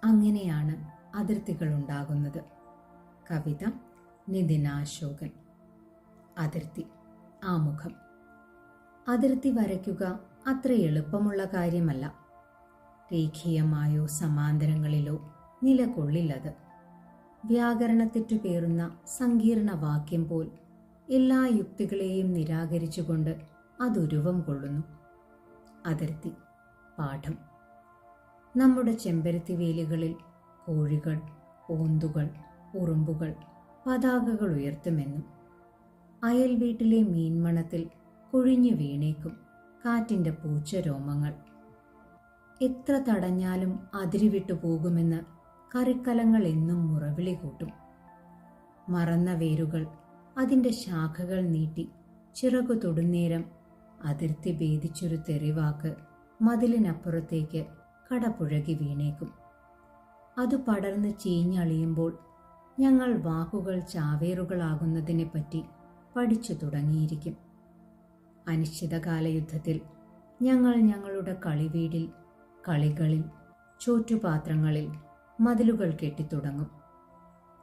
അങ്ങനെയാണ് അതിർത്തികൾ ഉണ്ടാകുന്നത്. കവിത നിതിൻ അശോകൻ. അതിർത്തി, ആമുഖം. അതിർത്തി വരയ്ക്കുക അത്ര എളുപ്പമുള്ള കാര്യമല്ല. രേഖീയമായോ സമാന്തരങ്ങളിലോ നിലകൊള്ളില്ലത്. വ്യാകരണത്തെറ്റുപേറുന്ന സങ്കീർണ വാക്യം പോൽ എല്ലാ യുക്തികളെയും നിരാകരിച്ചുകൊണ്ട് അതുരുവം കൊള്ളുന്നു. അതിർത്തി, പാഠം. നമ്മുടെ ചെമ്പരത്തി വേലികളിൽ കോഴികൾ, ഓന്തുകൾ, ഉറുമ്പുകൾ പതാകകൾ ഉയർത്തുമെന്നും അയൽ വീട്ടിലെ മീൻമണത്തിൽ കൊഴിഞ്ഞു വീണേക്കും കാറ്റിൻ്റെ പൂച്ചരോമങ്ങൾ. എത്ര തടഞ്ഞാലും അതിരുവിട്ടു പോകുമെന്ന് കറിക്കലങ്ങൾ എന്നും മുറവിളി കൂട്ടും. മറന്ന വേരുകൾ അതിൻ്റെ ശാഖകൾ നീട്ടി ചിറകു തൊടുന്നേരം അതിർത്തി ഭേദിച്ചൊരു തെറിവാക്ക് മതിലിനപ്പുറത്തേക്ക് കടപുഴകി വീണേക്കും. അതു പടർന്ന് ചീഞ്ഞളിയുമ്പോൾ ഞങ്ങൾ വാക്കുകൾ ചാവേറുകളാകുന്നതിനെപ്പറ്റി പഠിച്ചു തുടങ്ങിയിരിക്കും. അനിശ്ചിതകാല യുദ്ധത്തിൽ ഞങ്ങൾ ഞങ്ങളുടെ കളിവീടിൽ, കളികളിൽ, ചോറ്റുപാത്രങ്ങളിൽ മതിലുകൾ കെട്ടിത്തുടങ്ങും.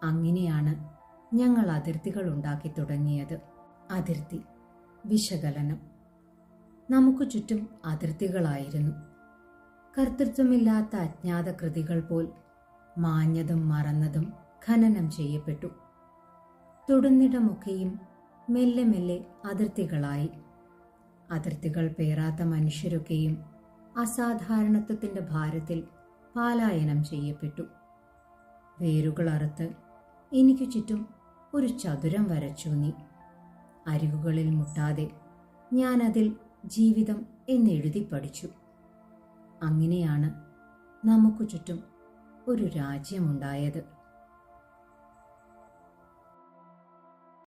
അങ്ങനെയാണ് ഞങ്ങൾ അതിർത്തികൾ ഉണ്ടാക്കി തുടങ്ങിയത്. അതിർത്തി, വിശകലനം. നമുക്ക് ചുറ്റും അതിർത്തികളായിരുന്നു. കർത്തൃത്വമില്ലാത്ത അജ്ഞാത കൃതികൾ പോൽ മാഞ്ഞതും മറന്നതും ഖനനം ചെയ്യപ്പെട്ടു. തൊടുന്നിടമൊക്കെയും മെല്ലെ മെല്ലെ അതിർത്തികളായി. അതിർത്തികൾ പേറാത്ത മനുഷ്യരൊക്കെയും അസാധാരണത്വത്തിൻ്റെ ഭാരത്തിൽ പാലായനം ചെയ്യപ്പെട്ടു. വേരുകൾ അറുത്ത് എനിക്കു ചുറ്റും ഒരു ചതുരം വരച്ചു നീ. അരികുകളിൽ മുട്ടാതെ ഞാനതിൽ ജീവിതം എന്നെഴുതി പഠിച്ചു. അങ്ങനെയാണ് നമുക്കു ചുറ്റും ഒരു രാജ്യമുണ്ടായത്.